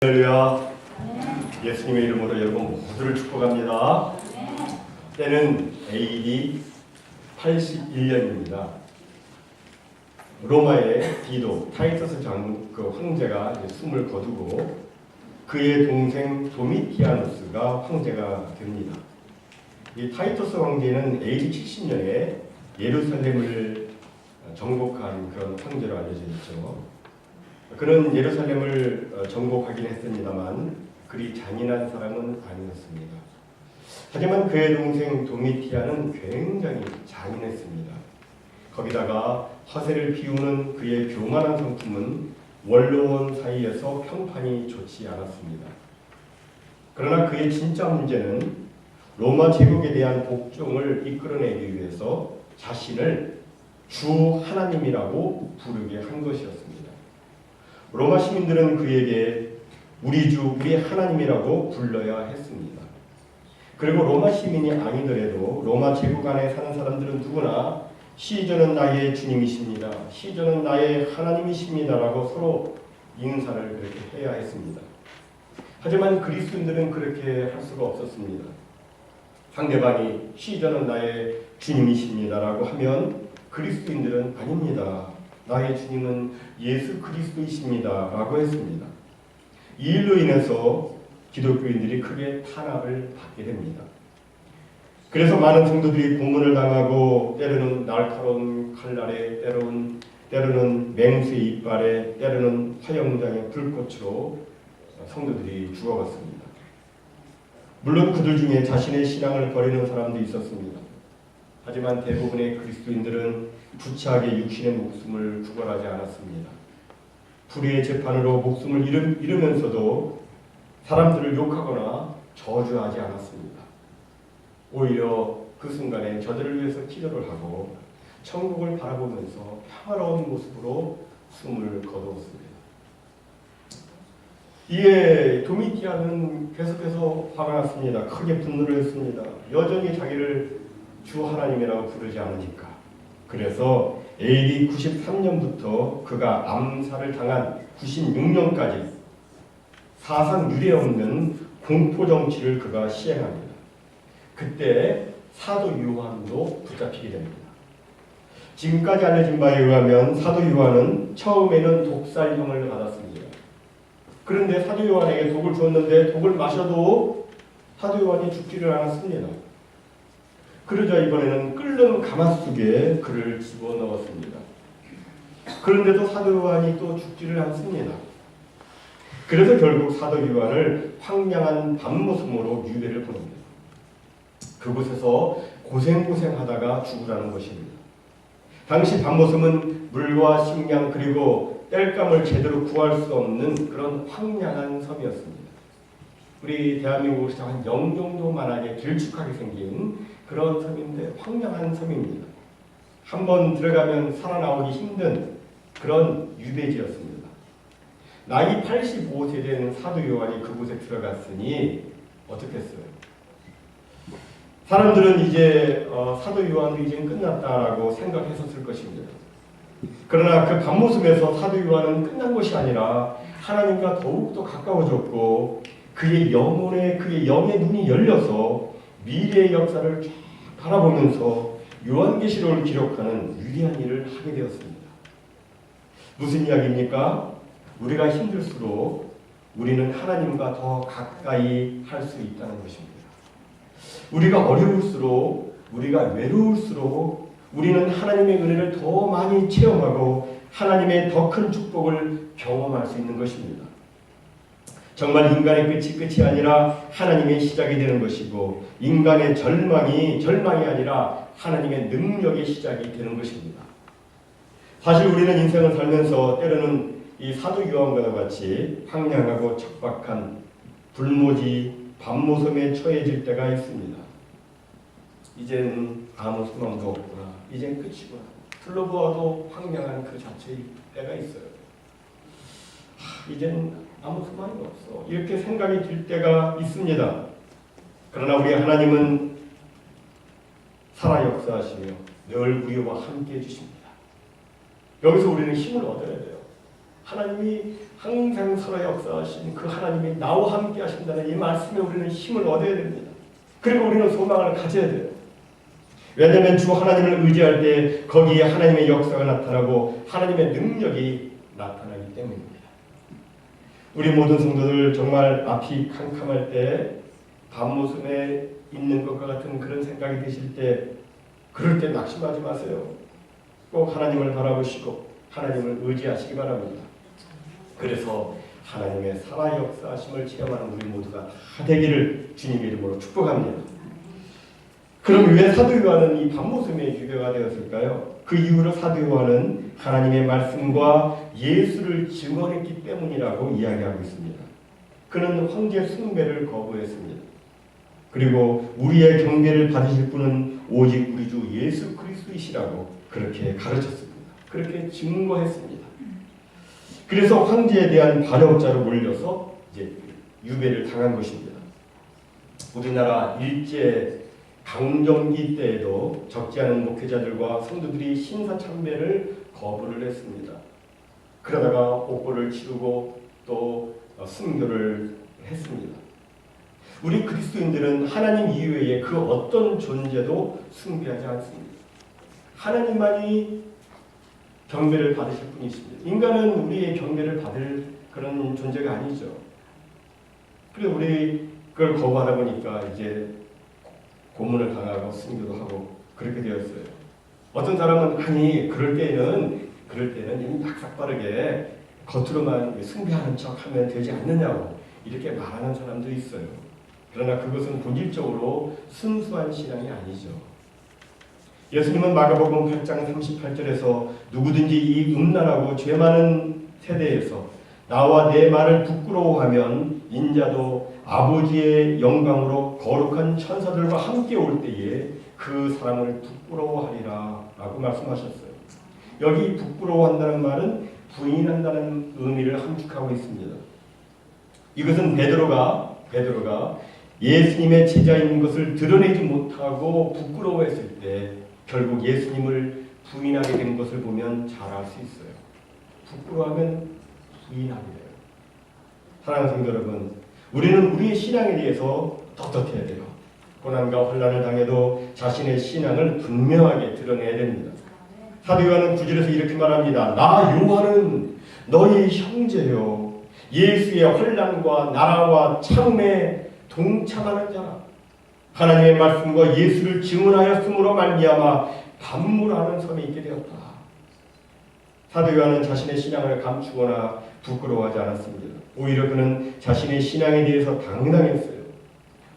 할렐루야. 예수님의 이름으로 여러분 모두를 축복합니다. 때는 AD 81년입니다. 로마의 디도 타이터스 황제가 숨을 거두고 그의 동생 도미티아누스가 황제가 됩니다. 이 타이터스 황제는 AD 70년에 예루살렘을 정복한 그런 황제로 알려져 있죠. 그는 예루살렘을 정복하긴 했습니다만 그리 잔인한 사람은 아니었습니다. 하지만 그의 동생 도미티아는 굉장히 잔인했습니다. 거기다가 허세를 피우는 그의 교만한 성품은 원로원 사이에서 평판이 좋지 않았습니다. 그러나 그의 진짜 문제는 로마 제국에 대한 복종을 이끌어내기 위해서 자신을 주 하나님이라고 부르게 한 것이었습니다. 로마 시민들은 그에게 우리 주, 우리 하나님이라고 불러야 했습니다. 그리고 로마 시민이 아니더라도 로마 제국 안에 사는 사람들은 누구나 시저는 나의 주님이십니다. 시저는 나의 하나님이십니다라고 서로 인사를 그렇게 해야 했습니다. 하지만 그리스도인들은 그렇게 할 수가 없었습니다. 상대방이 시저는 나의 주님이십니다라고 하면 그리스도인들은 아닙니다. 나의 주님은 예수 그리스도이십니다. 라고 했습니다. 이 일로 인해서 기독교인들이 크게 탄압을 받게 됩니다. 그래서 많은 성도들이 고문을 당하고 때로는 날카로운 칼날에 때로는 맹수의 이빨에 때로는 화영장의 불꽃으로 성도들이 죽어갔습니다. 물론 그들 중에 자신의 신앙을 버리는 사람도 있었습니다. 하지만 대부분의 그리스도인들은 부차하게 육신의 목숨을 구걸하지 않았습니다. 불의의 재판으로 목숨을 잃으면서도 사람들을 욕하거나 저주하지 않았습니다. 오히려 그 순간에 저들을 위해서 기도를 하고 천국을 바라보면서 평화로운 모습으로 숨을 거두었습니다. 이에 도미티아는 계속해서 화가 났습니다. 크게 분노를 했습니다. 여전히 자기를 주 하나님이라고 부르지 않으니까. 그래서 AD 93년부터 그가 암살을 당한 96년까지 사상 유례 없는 공포정치를 그가 시행합니다. 그때 사도 요한도 붙잡히게 됩니다. 지금까지 알려진 바에 의하면 사도 요한은 처음에는 독살형을 받았습니다. 그런데 사도 요한에게 독을 주었는데 독을 마셔도 사도 요한이 죽지를 않았습니다. 그러자 이번에는 끓는 가마솥에 그를 집어넣었습니다. 그런데도 사도 요한이 또 죽지를 않습니다. 그래서 결국 사도 요한을 황량한 밤모섬으로 유배를 보냅니다. 그곳에서 고생하다가 죽으라는 것입니다. 당시 밤모섬은 물과 식량 그리고 땔감을 제대로 구할 수 없는 그런 황량한 섬이었습니다. 우리 대한민국에서 한 0 정도만하게 길쭉하게 생긴 그런 섬인데 황량한 섬입니다. 한번 들어가면 살아나오기 힘든 그런 유배지였습니다. 나이 85세 된 사도 요한이 그곳에 들어갔으니 어떻게 했어요? 사람들은 이제 사도 요한도 이제 끝났다라고 생각했었을 것입니다. 그러나 그 밤모섬에서 사도 요한은 끝난 것이 아니라 하나님과 더욱더 가까워졌고 그의 영의 눈이 열려서 미래의 역사를 쫙 바라보면서 요한계시록을 기록하는 위대한 일을 하게 되었습니다. 무슨 이야기입니까? 우리가 힘들수록 우리는 하나님과 더 가까이 할 수 있다는 것입니다. 우리가 어려울수록, 우리가 외로울수록 우리는 하나님의 은혜를 더 많이 체험하고 하나님의 더 큰 축복을 경험할 수 있는 것입니다. 정말 인간의 끝이 아니라 하나님의 시작이 되는 것이고 인간의 절망이 아니라 하나님의 능력의 시작이 되는 것입니다. 사실 우리는 인생을 살면서 때로는 이 사도 요한과 같이 황량하고 척박한 불모지 밤모섬에 처해질 때가 있습니다. 이젠 아무 소망도 없구나. 이젠 끝이구나. 둘러보아도 황량한 그 자체의 때가 있어요. 이젠 아무 소망이 없어. 이렇게 생각이 들 때가 있습니다. 그러나 우리 하나님은 살아 역사하시며 늘 우리와 함께 해주십니다. 여기서 우리는 힘을 얻어야 돼요. 하나님이 항상 살아 역사하신 그 하나님이 나와 함께 하신다는 이 말씀에 우리는 힘을 얻어야 됩니다. 그리고 우리는 소망을 가져야 돼요. 왜냐하면 주 하나님을 의지할 때 거기에 하나님의 역사가 나타나고 하나님의 능력이 나타나기 때문입니다. 우리 모든 성도들 정말 앞이 캄캄할 때 밤모섬에 있는 것과 같은 그런 생각이 드실 때 그럴 때 낙심하지 마세요. 꼭 하나님을 바라보시고 하나님을 의지하시기 바랍니다. 그래서 하나님의 살아 역사하심을 체험하는 우리 모두가 다 되기를 주님의 이름으로 축복합니다. 그럼 왜 사도 요한은 이 밤모섬의 유배가 되었을까요? 그 이유로 사도 요한은 하나님의 말씀과 예수를 증언했기 때문이라고 이야기하고 있습니다. 그는 황제 숭배를 거부했습니다. 그리고 우리의 경배를 받으실 분은 오직 우리 주 예수 그리스도이시라고 그렇게 가르쳤습니다. 그렇게 증거했습니다. 그래서 황제에 대한 반역자로 몰려서 이제 유배를 당한 것입니다. 우리나라 일제 강점기 때에도 적지 않은 목회자들과 성도들이 신사참배를 거부를 했습니다. 그러다가 옥고를 치르고 또 순교를 했습니다. 우리 그리스도인들은 하나님 이외에 그 어떤 존재도 숭배하지 않습니다. 하나님만이 경배를 받으실 분이십니다. 인간은 우리의 경배를 받을 그런 존재가 아니죠. 그래서 우리 그걸 거부하다 보니까 이제 고문을 당하고 순교도 하고 그렇게 되었어요. 어떤 사람은 아니 그럴 때는 이미 박삭빠르게 겉으로만 숭배하는 척하면 되지 않느냐고 이렇게 말하는 사람도 있어요. 그러나 그것은 본질적으로 순수한 신앙이 아니죠. 예수님은 마가복음 8장 38절에서 누구든지 이 음란하고 죄 많은 세대에서 나와 내 말을 부끄러워하면 인자도 아버지의 영광으로 거룩한 천사들과 함께 올 때에 그 사람을 부끄러워하리라 라고 말씀하셨어요. 여기 부끄러워한다는 말은 부인한다는 의미를 함축하고 있습니다. 이것은 베드로가 예수님의 제자인 것을 드러내지 못하고 부끄러워했을 때 결국 예수님을 부인하게 된 것을 보면 잘 알 수 있어요. 부끄러워하면 부인하게 돼요. 사랑하는 성도 여러분, 우리는 우리의 신앙에 대해서 떳떳해야 돼요. 고난과 혼란을 당해도 자신의 신앙을 분명하게 드러내야 됩니다. 사도 요한은 9절에서 이렇게 말합니다. 나 요한은 너희 형제요 예수의 혼란과 나라와 참에 동참하는 자라. 하나님의 말씀과 예수를 증언하였으므로 말미암아 반물하는 섬에 있게 되었다. 사도 요한은 자신의 신앙을 감추거나 부끄러워하지 않았습니다. 오히려 그는 자신의 신앙에 대해서 당당했어요.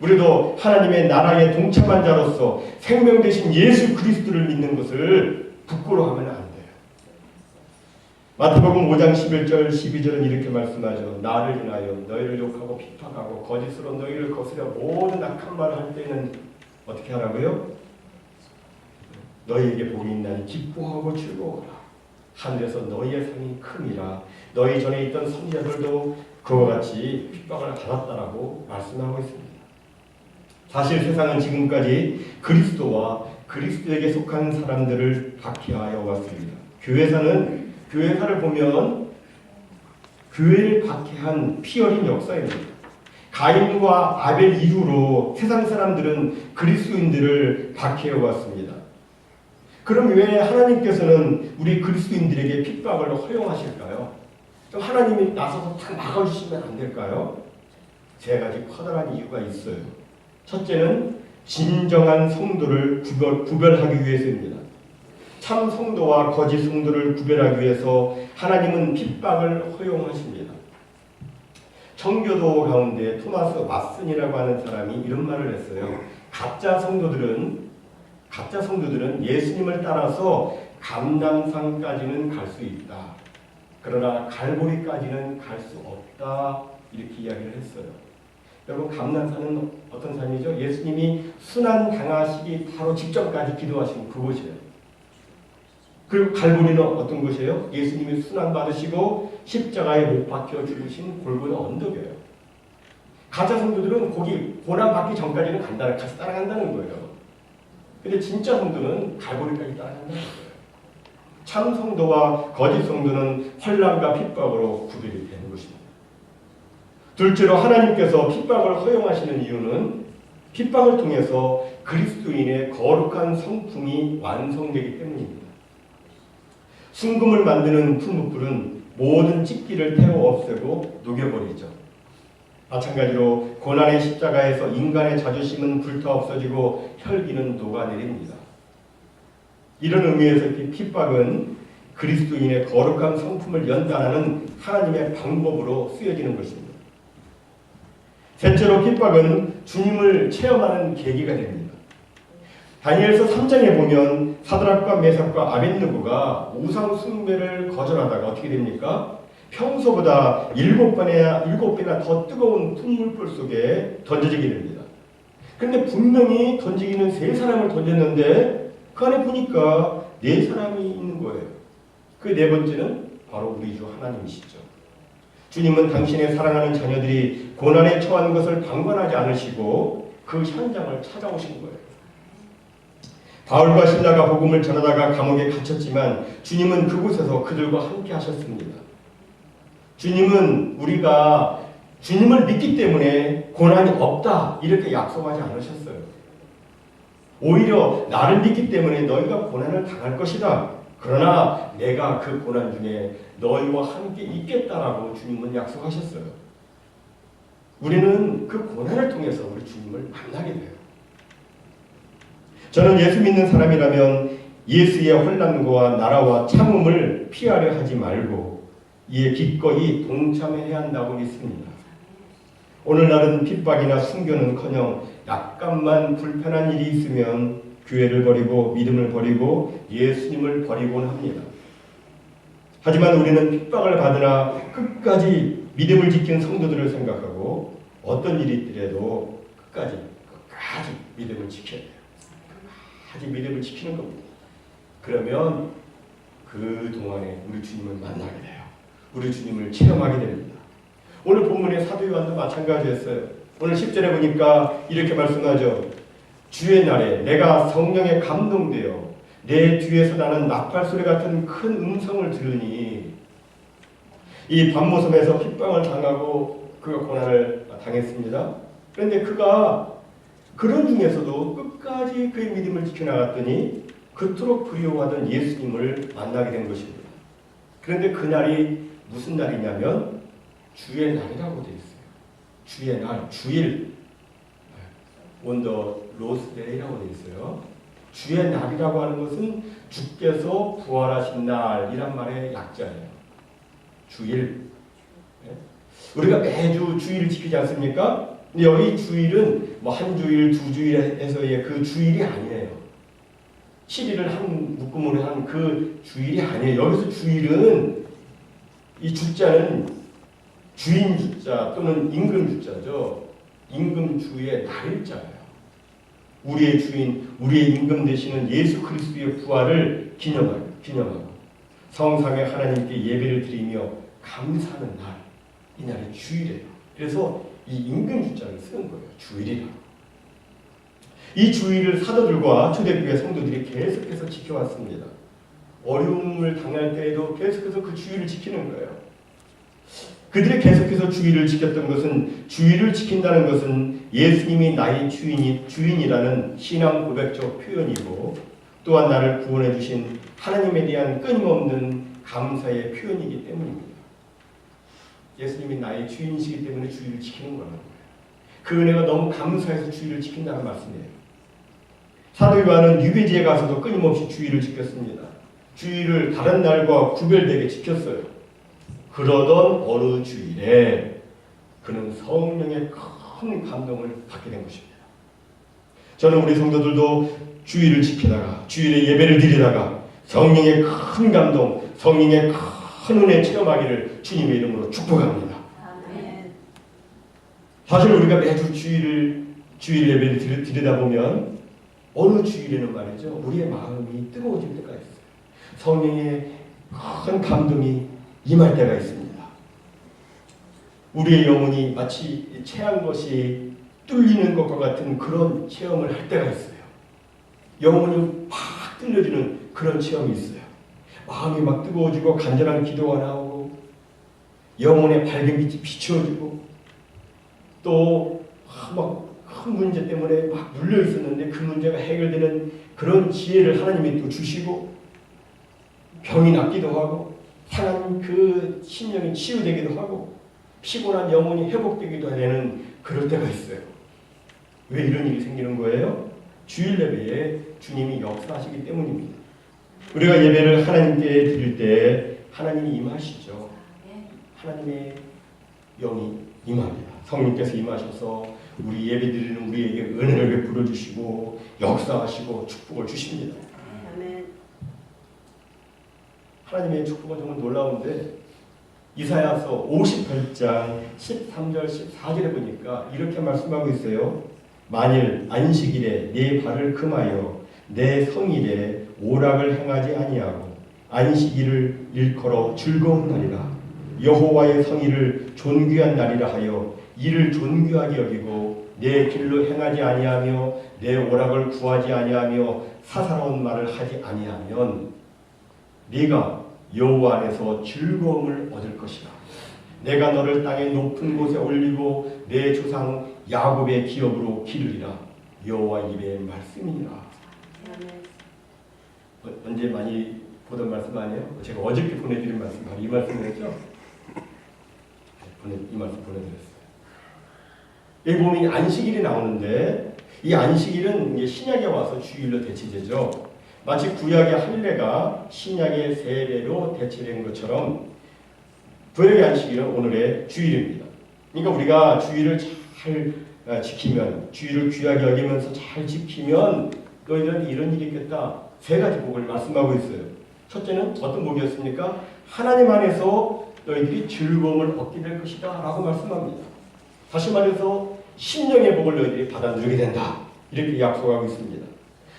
우리도 하나님의 나라에 동참한 자로서 생명 되신 예수 그리스도를 믿는 것을 부끄러워하면 안 돼요. 마태복음 5장 11절 12절은 이렇게 말씀하죠. 나를 인하여 너희를 욕하고 핍박하고 거짓으로 너희를 거스려 모든 악한 말을 할 때는 어떻게 하라고요? 너희에게 복이 있나니 기뻐하고 즐거워라. 하늘에서 너희의 상이 큼이라. 너희 전에 있던 선지자들도 그와 같이 핍박을 받았다라고 말씀하고 있습니다. 사실 세상은 지금까지 그리스도와 그리스도에게 속한 사람들을 박해하여 왔습니다. 교회사를 보면 교회를 박해한 피 어린 역사입니다. 가인과 아벨 이후로 세상 사람들은 그리스도인들을 박해해 왔습니다. 그럼 왜 하나님께서는 우리 그리스도인들에게 핍박을 허용하실까요? 좀 하나님이 나서서 다 막아주시면 안 될까요? 세 가지 커다란 이유가 있어요. 첫째는 진정한 성도를 구별하기 위해서입니다. 참 성도와 거짓 성도를 구별하기 위해서 하나님은 핍박을 허용하십니다. 청교도 가운데 토마스 왓슨이라고 하는 사람이 이런 말을 했어요. 가짜 성도들은 예수님을 따라서 감람산까지는 갈 수 있다. 그러나 갈보리까지는 갈 수 없다. 이렇게 이야기를 했어요. 여러분, 감람산은 어떤 산이죠? 예수님이 순환 당하시기 바로 직전까지 기도하신 그곳이에요. 그리고 갈보리는 어떤 곳이에요? 예수님이 순환 받으시고 십자가에 못 박혀 죽으신 골고다 언덕이에요. 가짜 성도들은 거기 고난 받기 전까지는 같이 따라간다는 거예요. 근데 진짜 성도는 갈보리까지 따라간다는 거예요. 참 성도와 거짓 성도는 환난과 핍박으로 구별이 되는 것입니다. 둘째로 하나님께서 핍박을 허용하시는 이유는 핍박을 통해서 그리스도인의 거룩한 성품이 완성되기 때문입니다. 순금을 만드는 푸무불은 모든 찌기를 태워 없애고 녹여버리죠. 마찬가지로 고난의 십자가에서 인간의 자존심은 불타 없어지고 혈기는 녹아내립니다. 이런 의미에서 핍박은 그리스도인의 거룩한 성품을 연단하는 하나님의 방법으로 쓰여지는 것입니다. 셋째로 핍박은 주님을 체험하는 계기가 됩니다. 다니엘서 3장에 보면 사드락과 메삭과 아벳느고가 우상 숭배를 거절하다가 어떻게 됩니까? 평소보다 7배나 더 뜨거운 噴물불 속에 던져지게 됩니다. 그런데 분명히 던지기는 3사람을 던졌는데 그 안에 보니까 4사람이 있는 거예요. 그 4번째는 바로 우리 주 하나님이시죠. 주님은 당신의 사랑하는 자녀들이 고난에 처한 것을 방관하지 않으시고 그 현장을 찾아오신 거예요. 바울과 실라가 복음을 전하다가 감옥에 갇혔지만 주님은 그곳에서 그들과 함께 하셨습니다. 주님은 우리가 주님을 믿기 때문에 고난이 없다 이렇게 약속하지 않으셨어요. 오히려 나를 믿기 때문에 너희가 고난을 당할 것이다. 그러나 내가 그 고난 중에 너희와 함께 있겠다라고 주님은 약속하셨어요. 우리는 그 고난을 통해서 우리 주님을 만나게 돼요. 저는 예수 믿는 사람이라면 예수의 환난과 나라와 참음을 피하려 하지 말고 이에 기꺼이 동참해야 한다고 믿습니다. 오늘날은 핍박이나 순교는커녕 약간만 불편한 일이 있으면 교회를 버리고 믿음을 버리고 예수님을 버리곤 합니다. 하지만 우리는 핍박을 받으나 끝까지 믿음을 지킨 성도들을 생각하고 어떤 일이 있더라도 끝까지 믿음을 지켜야 돼요. 끝까지 믿음을 지키는 겁니다. 그러면 그 동안에 우리 주님을 만나게 돼요. 우리 주님을 체험하게 됩니다. 오늘 본문의 사도 요한도 마찬가지였어요. 오늘 10절에 보니까 이렇게 말씀하죠. 주의 날에 내가 성령에 감동되어 내 뒤에서 나는 나팔소리 같은 큰 음성을 들으니 이 밤모섬에서 핍박을 당하고 그가 고난을 당했습니다. 그런데 그가 그런 중에서도 끝까지 그의 믿음을 지켜나갔더니 그토록 그리워하던 예수님을 만나게 된 것입니다. 그런데 그날이 무슨 날이냐면 주의 날이라고 되어 있어요. 주의 날, 주일, 원더 로스데이라고 되어 있어요. 주의 날이라고 하는 것은 주께서 부활하신 날이란 말의 약자예요. 주일. 우리가 매주 주일을 지키지 않습니까? 근데 여기 주일은 뭐 한 주일, 두 주일에서의 그 주일이 아니에요. 7일을 한 묶음으로 한 그 주일이 아니에요. 여기서 주일은 이 주자는 주인 주자 또는 임금 주자죠. 임금 주의 날일자예요. 우리의 주인, 우리의 임금 되시는 예수 그리스도의 부활을 기념하고 성삼위 하나님께 예배를 드리며 감사하는 날, 이 날이 주일이에요. 그래서 이 임금 주자를 쓰는 거예요. 주일이라. 이 주일을 사도들과 초대교회 성도들이 계속해서 지켜왔습니다. 어려움을 당할 때에도 계속해서 그 주일을 지키는 거예요. 그들이 계속해서 주일을 지켰던 것은 주일을 지킨다는 것은 예수님이 나의 주인이라는 신앙 고백적 표현이고 또한 나를 구원해 주신 하나님에 대한 끊임없는 감사의 표현이기 때문입니다. 예수님이 나의 주인이시기 때문에 주일을 지키는 거라는 거예요. 그 은혜가 너무 감사해서 주일을 지킨다는 말씀이에요. 사도 요한은 유배지에 가서도 끊임없이 주일을 지켰습니다. 주일을 다른 날과 구별되게 지켰어요. 그러던 어느 주일에 그는 성령의 큰 감동을 받게 된 것입니다. 저는 우리 성도들도 주일을 지키다가 주일에 예배를 드리다가 성령의 큰 감동, 성령의 큰 은혜 체험하기를 주님의 이름으로 축복합니다. 아멘. 사실 우리가 매주 주일 예배를 드리다 보면 어느 주일에는 말이죠. 우리의 마음이 뜨거워질 때가 있어요. 성령의 큰 감동이 임할 때가 있습니다. 우리의 영혼이 마치 체한 것이 뚫리는 것과 같은 그런 체험을 할 때가 있어요. 영혼이 팍 뚫려지는 그런 체험이 있어요. 마음이 막 뜨거워지고 간절한 기도가 나오고 영혼의 밝은 빛이 비추어지고 또 막 큰 문제 때문에 막 눌려 있었는데 그 문제가 해결되는 그런 지혜를 하나님이 또 주시고 병이 낫기도 하고 상한 그 심령이 치유되기도 하고 피곤한 영혼이 회복되기도 하는 그럴 때가 있어요. 왜 이런 일이 생기는 거예요? 주일 예배에 주님이 역사하시기 때문입니다. 우리가 예배를 하나님께 드릴 때 하나님이 임하시죠. 하나님의 영이 임합니다. 성령께서 임하셔서 우리 예배드리는 우리에게 은혜를 베풀어 주시고 역사하시고 축복을 주십니다. 하나님의 축복은 정말 놀라운데 이사야서 58장 13절 14절에 보니까 이렇게 말씀하고 있어요. 만일 안식일에 네 발을 금하여 내 성일에 오락을 행하지 아니하고 안식일을 일컬어 즐거운 날이라 여호와의 성일을 존귀한 날이라 하여 이를 존귀하게 여기고 내 길로 행하지 아니하며 내 오락을 구하지 아니하며 사사로운 말을 하지 아니하면 네가 여호와 안에서 즐거움을 얻을 것이라. 내가 너를 땅의 높은 곳에 올리고 내 조상 야곱의 기업으로 기르리라. 여호와 입의 말씀이니라. 언제 많이 보던 말씀 아니에요? 제가 어저께 보내드린 말씀 바로 이 말씀이었죠? 이 말씀 보내드렸어요. 여기 보면 안식일이 나오는데 이 안식일은 이제 신약에 와서 주일로 대체되죠. 마치 구약의 할례가 신약의 세례로 대체된 것처럼 구약의 안식일은 오늘의 주일입니다. 그러니까 우리가 주일을 잘 지키면, 주일을 귀하게 여기면서 잘 지키면 너희들은 이런 일이 있겠다. 세 가지 복을 말씀하고 있어요. 첫째는 어떤 복이었습니까? 하나님 안에서 너희들이 즐거움을 얻게 될 것이다 라고 말씀합니다. 다시 말해서 심령의 복을 너희들이 받아 누리게 된다. 이렇게 약속하고 있습니다.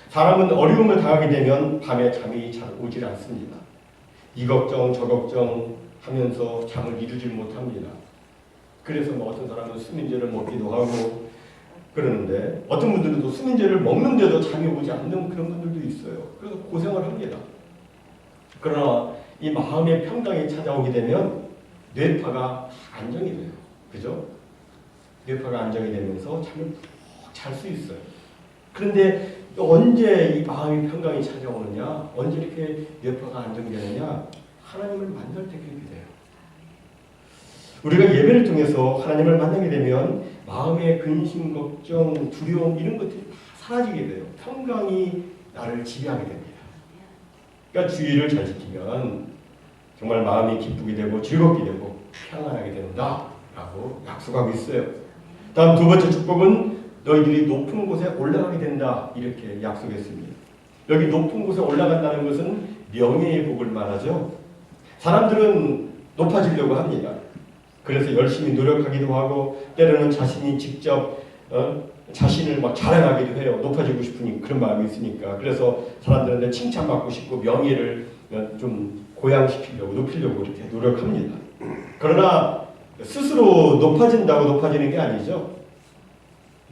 사람은 어려움을 당하게 되면 밤에 잠이 잘 오질 않습니다. 이 걱정 저 걱정 하면서 잠을 이루질 못합니다. 그래서 뭐 어떤 사람은 수면제를 먹기도 하고 그러는데 어떤 분들은 또 수면제를 먹는데도 잠이 오지 않는 그런 분들도 있어요. 그래서 고생을 합니다. 그러나 이 마음의 평강이 찾아오게 되면 뇌파가 안정이 돼요. 그죠? 뇌파가 안정이 되면서 잠을 푹 잘 수 있어요. 그런데 언제 이 마음의 평강이 찾아오느냐? 언제 이렇게 뇌파가 안정되느냐? 하나님을 만날 때 그렇게 돼요. 우리가 예배를 통해서 하나님을 만나게 되면 마음의 근심, 걱정, 두려움 이런 것들이 다 사라지게 돼요. 평강이 나를 지배하게 됩니다. 그러니까 주의를 잘 지키면 정말 마음이 기쁘게 되고 즐겁게 되고 평안하게 된다라고 약속하고 있어요. 다음 두 번째 축복은 너희들이 높은 곳에 올라가게 된다 이렇게 약속했습니다. 여기 높은 곳에 올라간다는 것은 명예의 복을 말하죠. 사람들은 높아지려고 합니다. 그래서 열심히 노력하기도 하고 때로는 자신이 직접 자신을 막 자랑하기도 해요. 높아지고 싶으니 그런 마음이 있으니까. 그래서 사람들한테 칭찬받고 싶고 명예를 좀 고양시키려고 높이려고 이렇게 노력합니다. 그러나 스스로 높아진다고 높아지는 게 아니죠.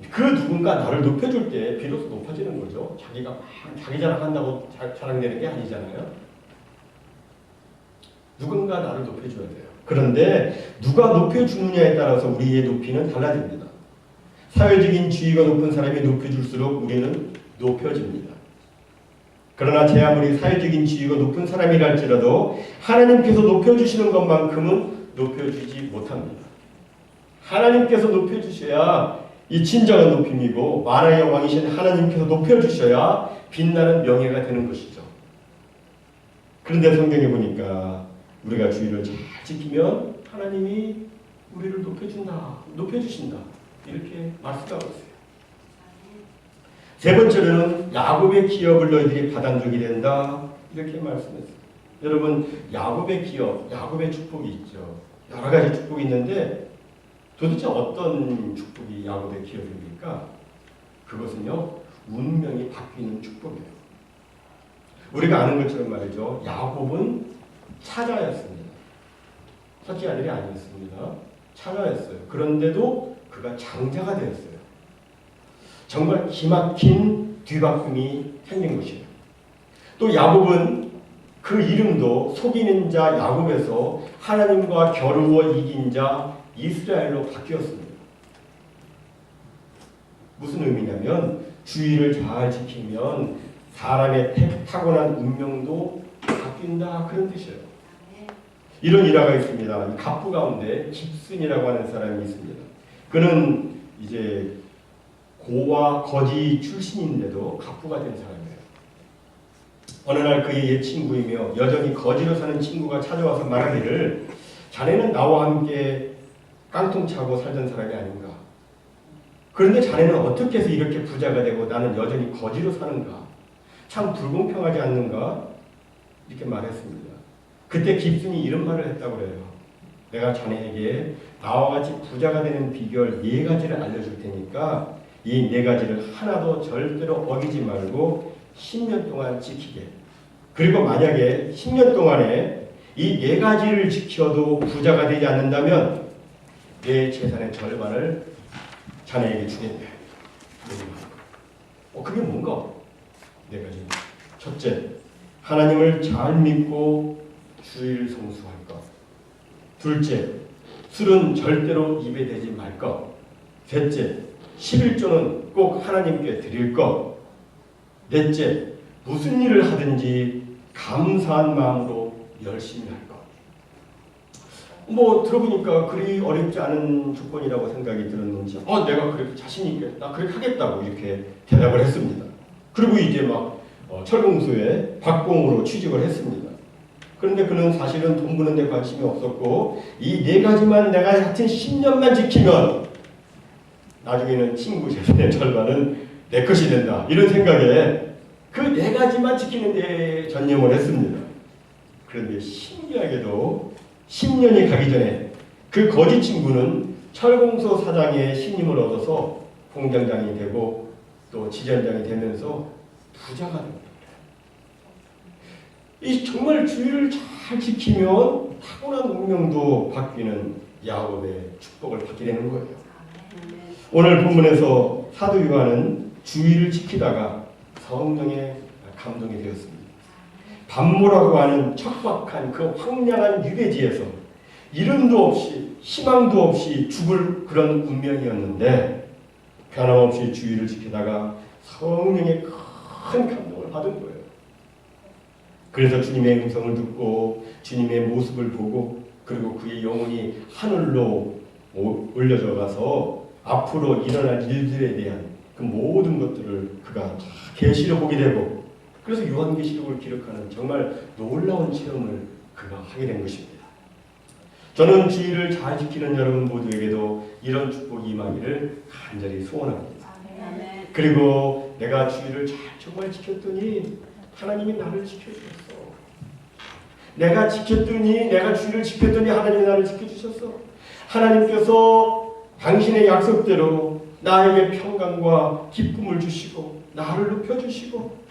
그 누군가 나를 높여줄 때 비로소 높아지는 거죠. 자기가 막 자기 자랑한다고 자랑되는 게 아니잖아요. 누군가 나를 높여줘야 돼요. 그런데 누가 높여주느냐에 따라서 우리의 높이는 달라집니다. 사회적인 지위가 높은 사람이 높여줄수록 우리는 높여집니다. 그러나 제 아무리 사회적인 지위가 높은 사람이랄지라도 하나님께서 높여주시는 것만큼은 높여주지 못합니다. 하나님께서 높여주셔야 이 진정한 높임이고 만화의 왕이신 하나님께서 높여주셔야 빛나는 명예가 되는 것이죠. 그런데 성경에 보니까 우리가 주의를 잘 지키면 하나님이 우리를 높여준다, 높여주신다 이렇게 말씀하고 있어요. 세 번째로는 야곱의 기업을 너희들이 받아들이게 된다 이렇게 말씀했어요. 여러분 야곱의 기업, 야곱의 축복이 있죠. 여러 가지 축복이 있는데 도대체 어떤 축복이 야곱의 기업입니까? 그것은요 운명이 바뀌는 축복이에요. 우리가 아는 것처럼 말이죠. 야곱은 차자였습니다. 첫째 아들이 아니었습니다. 차자였어요. 그런데도 그가 장자가 되었어요. 정말 기막힌 뒤바꿈이 생긴 것이에요. 또 야곱은 그 이름도 속이는 자 야곱에서 하나님과 겨루어 이긴 자 이스라엘로 바뀌었습니다. 무슨 의미냐면 주의를 잘 지키면 사람의 타고난 운명도 바뀐다, 그런 뜻이에요. 이런 일화가 있습니다. 이 갑부 가운데 깁슨이라고 하는 사람이 있습니다. 그는 이제 고와 거지 출신인데도 갑부가 된 사람이에요. 어느 날 그의 옛 친구이며 여전히 거지로 사는 친구가 찾아와서 말하기를, 자네는 나와 함께 깡통 차고 살던 사람이 아닌가? 그런데 자네는 어떻게 해서 이렇게 부자가 되고 나는 여전히 거지로 사는가? 참 불공평하지 않는가? 이렇게 말했습니다. 그때 깁슨이 이런 말을 했다고 그래요. 내가 자네에게 나와 같이 부자가 되는 비결 4가지를 알려줄 테니까 이 4가지를 하나도 절대로 어기지 말고 10년 동안 지키게. 그리고 만약에 10년 동안에 이 4가지를 지켜도 부자가 되지 않는다면 내 재산의 절반을 자네에게 주겠네. 그게 뭔가? 4가지. 첫째, 하나님을 잘 믿고 주의를 성수할 것. 둘째, 술은 절대로 입에 대지 말 것. 셋째, 11조는 꼭 하나님께 드릴 것. 넷째, 무슨 일을 하든지 감사한 마음으로 열심히 할 것. 들어보니까 그리 어렵지 않은 조건이라고 생각이 들었는지 내가 그렇게 자신 있게 나 그렇게 하겠다고 이렇게 대답을 했습니다. 그리고 이제 철공소에 박공으로 취직을 했습니다. 그런데 그는 사실은 돈 버는 데 관심이 없었고 이 4가지만 내가 하여튼 10년만 지키면 나중에는 친구 재산의 절반은 내 것이 된다, 이런 생각에 그 4가지만 지키는 데 전념을 했습니다. 그런데 신기하게도 10년이 가기 전에 그 거지 친구는 철공소 사장의 신임을 얻어서 공장장이 되고 또 지점장이 되면서 부자가 됩니다. 이 정말 주의를 잘 지키면 타고난 운명도 바뀌는 야곱의 축복을 받게 되는 거예요. 오늘 본문에서 사도 요한은 주의를 지키다가 성령의 감동이 되었습니다. 반모라고 하는 척박한 그 황량한 유배지에서 이름도 없이 희망도 없이 죽을 그런 운명이었는데 변함없이 주의를 지키다가 성령의 큰 감동을 받은 거예요. 그래서 주님의 음성을 듣고 주님의 모습을 보고 그리고 그의 영혼이 하늘로 올려져 가서 앞으로 일어날 일들에 대한 그 모든 것들을 그가 다 계시를 보게 되고, 그래서 요한계시록을 기록하는 정말 놀라운 체험을 그가 하게 된 것입니다. 저는 주의를 잘 지키는 여러분 모두에게도 이런 축복이 임하기를 간절히 소원합니다. 그리고 내가 주의를 정말 지켰더니 하나님이 나를 지켜주셨어. 내가 주의를 지켰더니 하나님이 나를 지켜주셨어. 하나님께서 당신의 약속대로 나에게 평강과 기쁨을 주시고 나를 높여주시고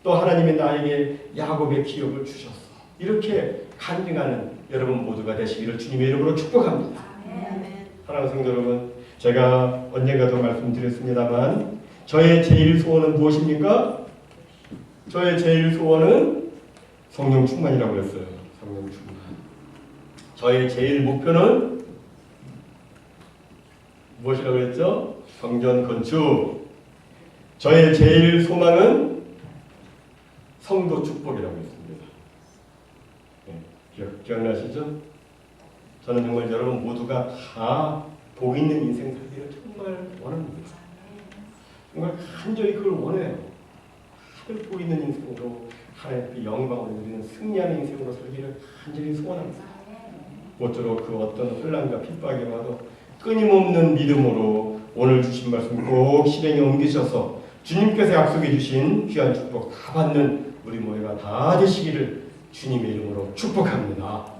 또 하나님이 나에게 야곱의 기업을 주셨어. 이렇게 간증하는 여러분 모두가 되시기를 주님의 이름으로 축복합니다. 사랑하는 성도 여러분, 제가 언젠가도 말씀드렸습니다만 저의 제일 소원은 무엇입니까? 저의 제일 소원은 성령 충만이라고 그랬어요. 성령 충만. 저의 제일 목표는 무엇이라고 그랬죠? 성전 건축. 저의 제일 소망은 성도 축복이라고 했습니다. 기억나시죠? 저는 정말 여러분 모두가 다 복 있는 인생 살기를 정말 원합니다. 정말 간절히 그걸 원해요. 다들 복 있는 인생으로 하나님의 영광을 누리는 승리하는 인생으로 살기를 간절히 소원합니다. 모쪼록 그 어떤 혼란과 핍박이 와도 끊임없는 믿음으로 오늘 주신 말씀 꼭 실행에 옮기셔서 주님께서 약속해 주신 귀한 축복 다 받는 우리 모두가 다 되시기를 주님의 이름으로 축복합니다.